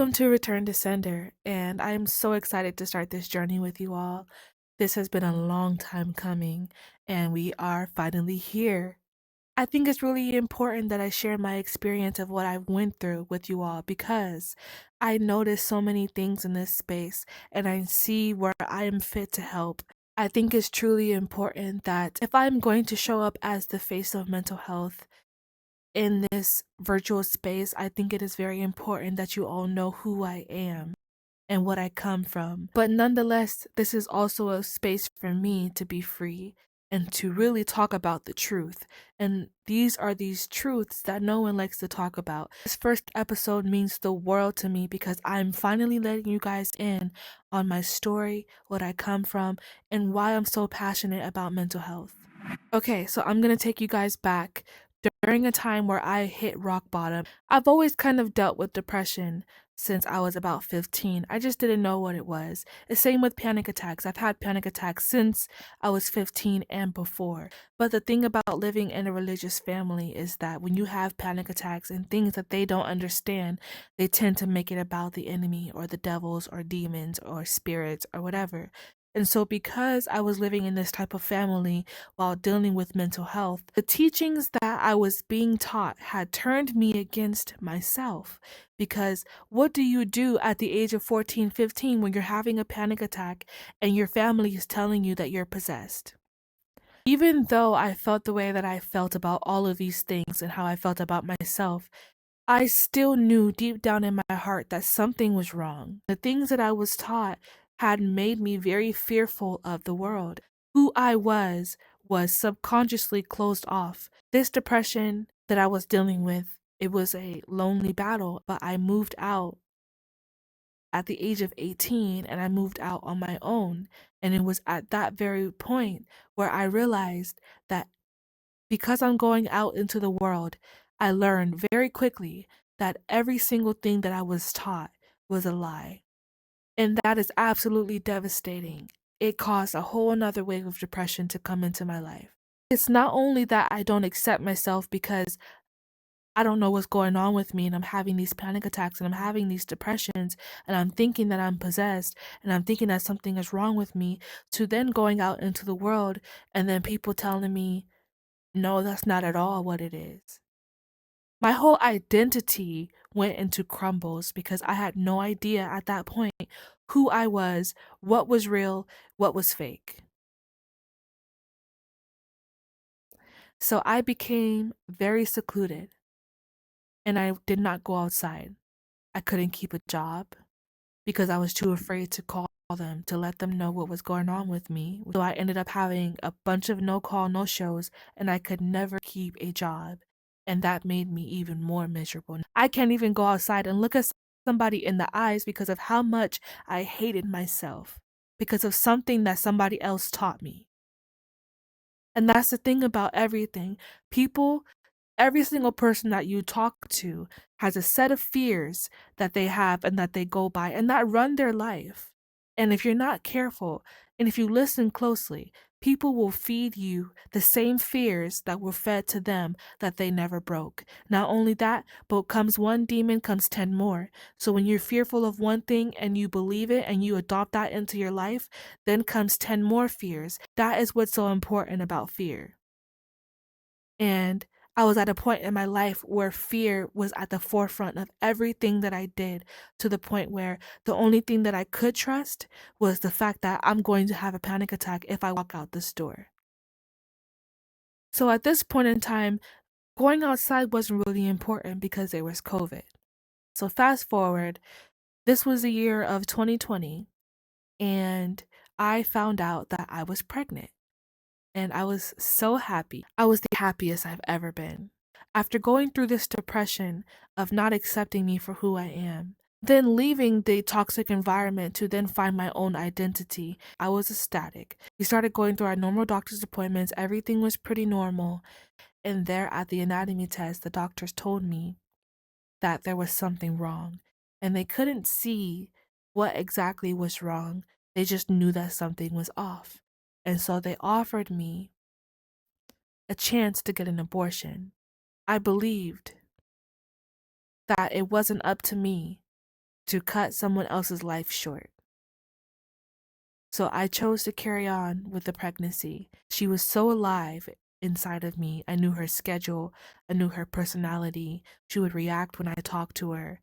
Welcome to Return to Sender, and I am so excited to start this journey with you all. This has been a long time coming, and we are finally here. I think it's really important that I share my experience of what I went through with you all because I noticed so many things in this space and I see where I am fit to help. I think it's truly important that if I'm going to show up as the face of mental health in this virtual space, I think it is very important that you all know who I am and what I come from. But nonetheless, this is also a space for me to be free and to really talk about the truth. And these are these truths that no one likes to talk about. This first episode means the world to me because I'm finally letting you guys in on my story, what I come from, and why I'm so passionate about mental health. Okay, so I'm gonna take you guys back during a time where I hit rock bottom. I've always kind of dealt with depression since I was about 15. I just didn't know what it was. The same with panic attacks. I've had panic attacks since I was 15 and before. But the thing about living in a religious family is that when you have panic attacks and things that they don't understand, they tend to make it about the enemy or the devils or demons or spirits or whatever. And so, because I was living in this type of family while dealing with mental health, the teachings that I was being taught had turned me against myself. Because what do you do at the age of 14, 15 when you're having a panic attack and your family is telling you that you're possessed? Even though I felt the way that I felt about all of these things and how I felt about myself, I still knew deep down in my heart that something was wrong. The things that I was taught had made me very fearful of the world. Who I was subconsciously closed off. This depression that I was dealing with, it was a lonely battle, but I moved out at the age of 18 and I moved out on my own. And it was at that very point where I realized that because I'm going out into the world, I learned very quickly that every single thing that I was taught was a lie. And that is absolutely devastating. It caused a whole nother wave of depression to come into my life. It's not only that I don't accept myself because I don't know what's going on with me and I'm having these panic attacks and I'm having these depressions and I'm thinking that I'm possessed and I'm thinking that something is wrong with me, to then going out into the world and then people telling me, no, that's not at all what it is. My whole identity went into crumbles because I had no idea at that point who I was, what was real, what was fake. So I became very secluded and I did not go outside. I couldn't keep a job because I was too afraid to call them to let them know what was going on with me. So I ended up having a bunch of no call, no shows, and I could never keep a job. And that made me even more miserable. I can't even go outside and look at somebody in the eyes because of how much I hated myself, because of something that somebody else taught me. And that's the thing about everything. People, every single person that you talk to has a set of fears that they have and that they go by and that run their life. And if you're not careful and if you listen closely, people will feed you the same fears that were fed to them that they never broke. Not only that, but comes one demon, comes 10 more. So when you're fearful of one thing and you believe it and you adopt that into your life, then comes 10 more fears. That is what's so important about fear. And I was at a point in my life where fear was at the forefront of everything that I did, to the point where the only thing that I could trust was the fact that I'm going to have a panic attack if I walk out this door. So at this point in time, going outside wasn't really important because there was COVID. So fast forward, this was the year of 2020, and I found out that I was pregnant. And I was so happy. I was the happiest I've ever been. After going through this depression of not accepting me for who I am, then leaving the toxic environment to then find my own identity, I was ecstatic. We started going through our normal doctor's appointments, everything was pretty normal. And there at the anatomy test, the doctors told me that there was something wrong. And they couldn't see what exactly was wrong, they just knew that something was off. And so they offered me a chance to get an abortion. I believed that it wasn't up to me to cut someone else's life short. So I chose to carry on with the pregnancy. She was so alive inside of me. I knew her schedule, I knew her personality. She would react when I talked to her.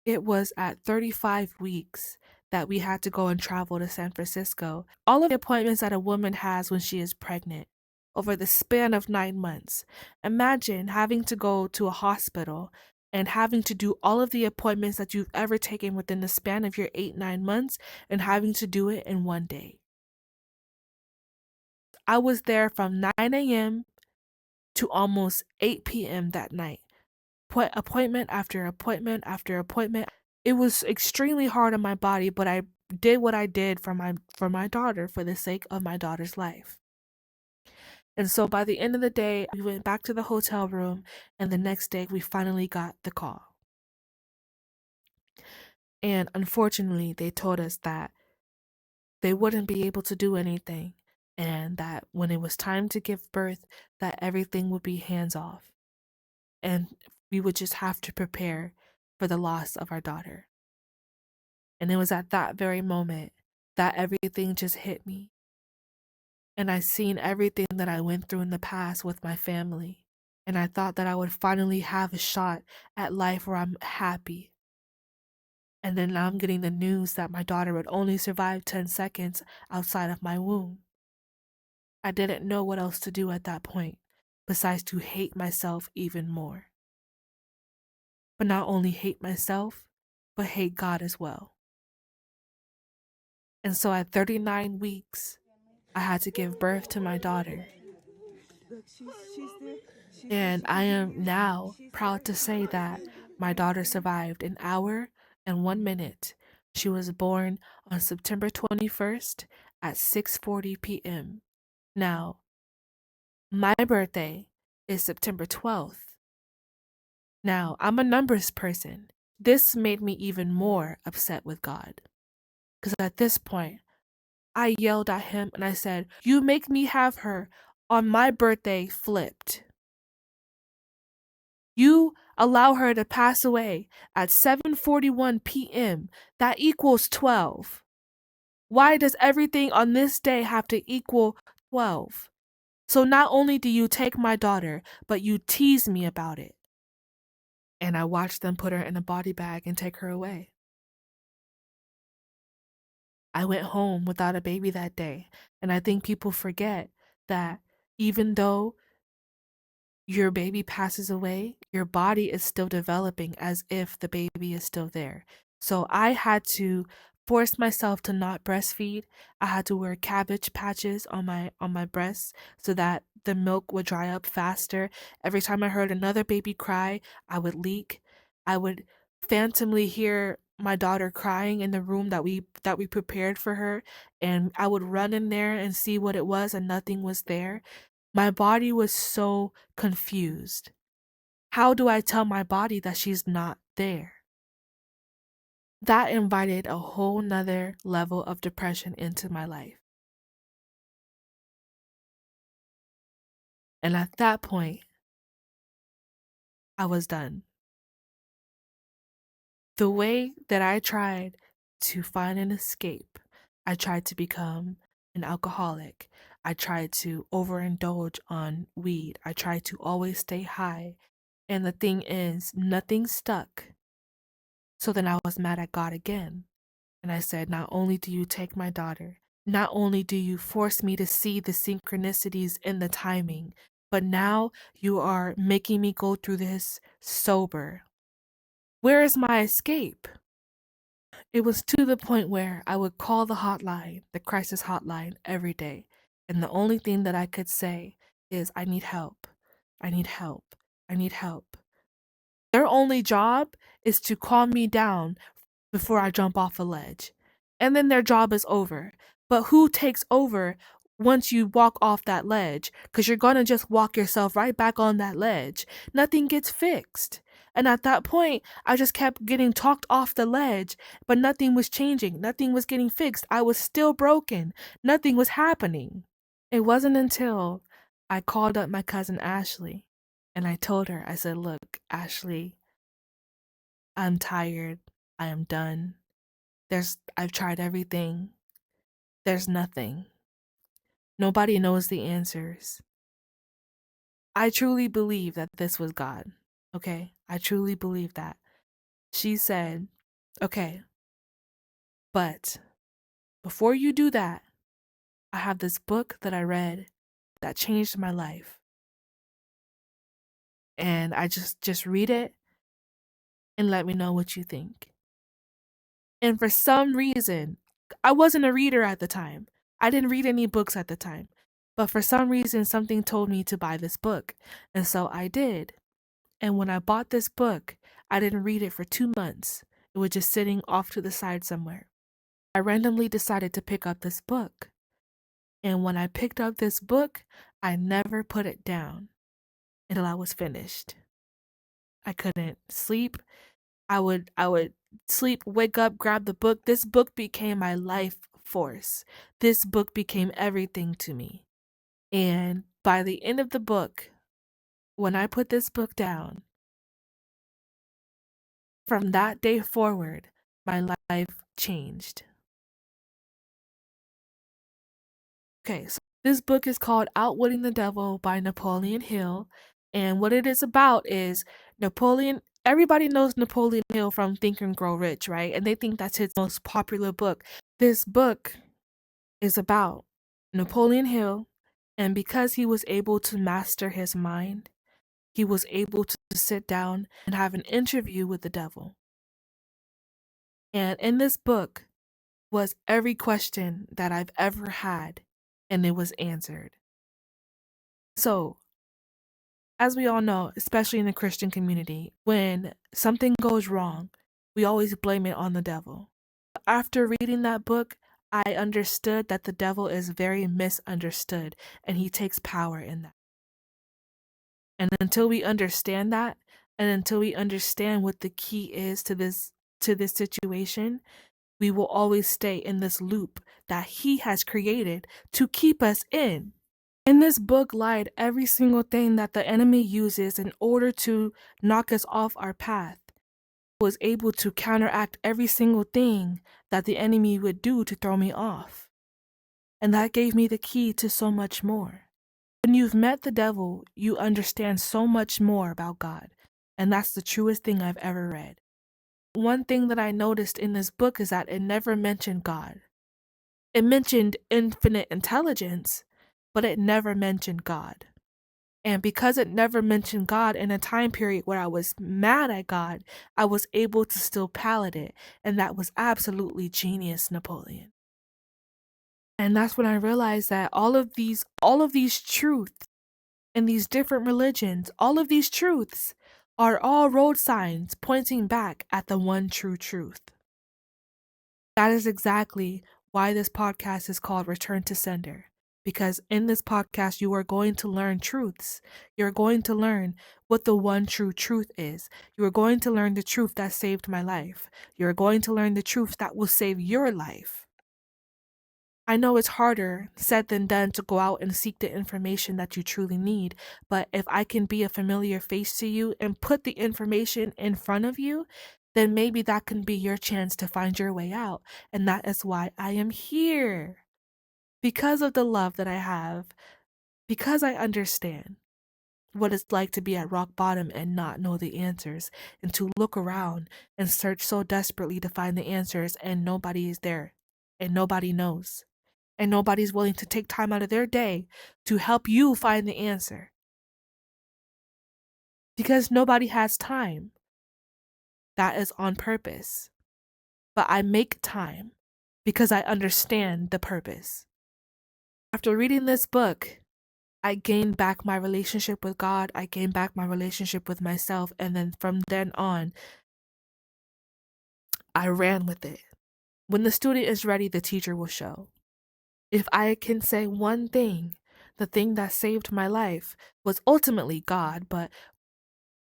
It was at 35 weeks that we had to go and travel to San Francisco. All of the appointments that a woman has when she is pregnant over the span of 9 months. Imagine having to go to a hospital and having to do all of the appointments that you've ever taken within the span of your 8, 9 months and having to do it in one day. I was there from 9 a.m. to almost 8 p.m. that night. Appointment after appointment after appointment. It was extremely hard on my body, but I did what I did for my daughter, for the sake of my daughter's life. And so by the end of the day, we went back to the hotel room, and the next day we finally got the call. And unfortunately, they told us that they wouldn't be able to do anything, and that when it was time to give birth, that everything would be hands off. And we would just have to prepare for the loss of our daughter. And it was at that very moment that everything just hit me. And I seen everything that I went through in the past with my family. And I thought that I would finally have a shot at life where I'm happy. And then now I'm getting the news that my daughter would only survive 10 seconds outside of my womb. I didn't know what else to do at that point, besides to hate myself even more. But not only hate myself, but hate God as well. And so at 39 weeks, I had to give birth to my daughter. And I am now proud to say that my daughter survived an hour and 1 minute. She was born on September 21st at 6:40 p.m. Now, my birthday is September 12th. Now, I'm a numbers person. This made me even more upset with God. Because at this point, I yelled at him and I said, "You make me have her on my birthday flipped. You allow her to pass away at 7:41 p.m. That equals 12. Why does everything on this day have to equal 12? So not only do you take my daughter, but you tease me about it." And I watched them put her in a body bag and take her away. I went home without a baby that day. And I think people forget that even though your baby passes away, your body is still developing as if the baby is still there. So I had to force myself to not breastfeed. I had to wear cabbage patches on my breasts so that the milk would dry up faster. Every time I heard another baby cry, I would leak. I would phantomly hear my daughter crying in the room that we prepared for her, and I would run in there and see what it was, and nothing was there. My body was so confused. How do I tell my body that she's not there? That invited a whole nother level of depression into my life. And at that point, I was done. The way that I tried to find an escape, I tried to become an alcoholic. I tried to overindulge on weed. I tried to always stay high. And the thing is, nothing stuck. So then I was mad at God again. And I said, "Not only do you take my daughter, not only do you force me to see the synchronicities in the timing, but now you are making me go through this sober. Where is my escape?" It was to the point where I would call the hotline, the crisis hotline, every day. And the only thing that I could say is, "I need help. I need help. I need help." Their only job is to calm me down before I jump off a ledge. And then their job is over. But who takes over once you walk off that ledge? Because you're going to just walk yourself right back on that ledge. Nothing gets fixed. And at that point, I just kept getting talked off the ledge, but nothing was changing. Nothing was getting fixed. I was still broken. Nothing was happening. It wasn't until I called up my cousin Ashley and I told her, I said, "Look, Ashley, I'm tired. I am done. I've tried everything. There's nothing. Nobody knows the answers. I truly believe that this was God. Okay? I truly believe that. She said, okay, but before you do that, I have this book that I read that changed my life. And I just read it and let me know what you think. And for some reason, I wasn't a reader at the time. I didn't read any books at the time. But for some reason, something told me to buy this book. And so I did. And when I bought this book, I didn't read it for 2 months. It was just sitting off to the side somewhere. I randomly decided to pick up this book. And when I picked up this book, I never put it down until I was finished. I couldn't sleep. I would sleep, wake up, grab the book. This book became my life force. This book became everything to me. And by the end of the book, when I put this book down, from that day forward, my life changed. Okay, so this book is called Outwitting the Devil by Napoleon Hill. And what it is about is everybody knows Napoleon Hill from Think and Grow Rich, right? And they think that's his most popular book. This book is about Napoleon Hill, and because he was able to master his mind, he was able to sit down and have an interview with the devil. And in this book was every question that I've ever had, and it was answered. So, as we all know, especially in the Christian community, when something goes wrong, we always blame it on the devil. After reading that book, I understood that the devil is very misunderstood and he takes power in that. And until we understand that, and until we understand what the key is to this situation, we will always stay in this loop that he has created to keep us in. In this book lied every single thing that the enemy uses in order to knock us off our path. Was able to counteract every single thing that the enemy would do to throw me off. And that gave me the key to so much more. When you've met the devil, you understand so much more about God. And that's the truest thing I've ever read. One thing that I noticed in this book is that it never mentioned God. It mentioned infinite intelligence, but it never mentioned God. And because it never mentioned God in a time period where I was mad at God, I was able to still palate it. And that was absolutely genius, Napoleon. And that's when I realized that all of these truths in these different religions, all of these truths are all road signs pointing back at the one true truth. That is exactly why this podcast is called Return to Sender. Because in this podcast, you are going to learn truths. You're going to learn what the one true truth is. You are going to learn the truth that saved my life. You're going to learn the truth that will save your life. I know it's harder said than done to go out and seek the information that you truly need, but if I can be a familiar face to you and put the information in front of you, then maybe that can be your chance to find your way out. And that is why I am here. Because of the love that I have, because I understand what it's like to be at rock bottom and not know the answers, and to look around and search so desperately to find the answers, and nobody is there, and nobody knows, and nobody's willing to take time out of their day to help you find the answer. Because nobody has time. That is on purpose. But I make time because I understand the purpose. After reading this book, I gained back my relationship with God. I gained back my relationship with myself. And then from then on, I ran with it. When the student is ready, the teacher will show. If I can say one thing, the thing that saved my life was ultimately God, but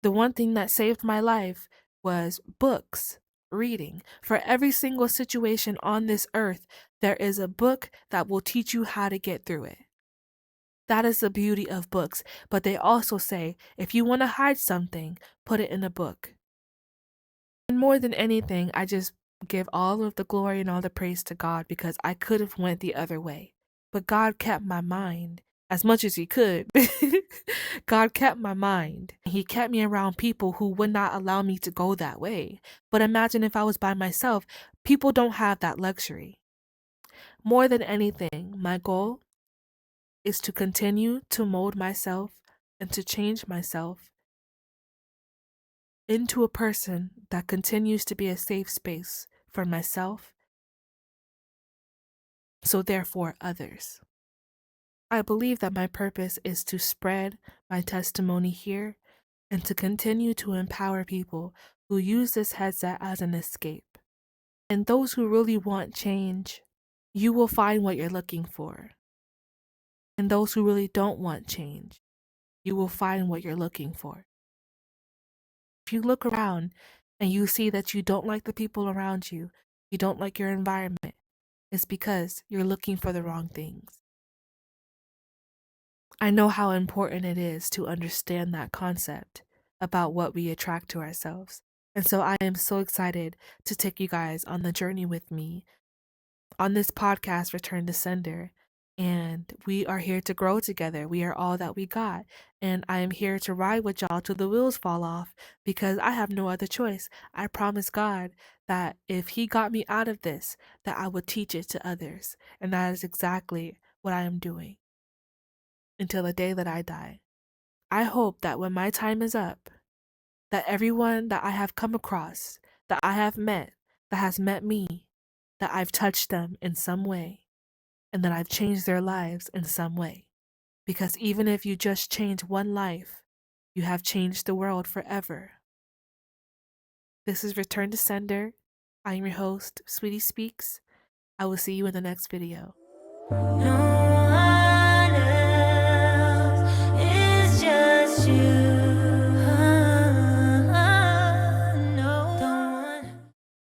the one thing that saved my life was books, reading. For every single situation on this earth, there is a book that will teach you how to get through it. That is the beauty of books. But they also say, if you want to hide something, put it in a book. And more than anything, I just give all of the glory and all the praise to God because I could have went the other way. But God kept my mind as much as he could. God kept my mind. He kept me around people who would not allow me to go that way. But imagine if I was by myself, people don't have that luxury. More than anything, my goal is to continue to mold myself and to change myself into a person that continues to be a safe space for myself, so therefore others. I believe that my purpose is to spread my testimony here and to continue to empower people who use this headset as an escape. And those who really want change, you will find what you're looking for. And those who really don't want change, you will find what you're looking for. If you look around and you see that you don't like the people around you, you don't like your environment, it's because you're looking for the wrong things. I know how important it is to understand that concept about what we attract to ourselves. And so I am so excited to take you guys on the journey with me on this podcast, Return to Sender. And we are here to grow together. We are all that we got. And I am here to ride with y'all till the wheels fall off because I have no other choice. I promise God that if he got me out of this, that I would teach it to others. And that is exactly what I am doing until the day that I die. I hope that when my time is up, that everyone that I have come across, that I have met, that has met me, that I've touched them in some way, and that I've changed their lives in some way. Because even if you just change one life, you have changed the world forever. This is Return to Sender. I am your host, Sweetie Speaks. I will see you in the next video.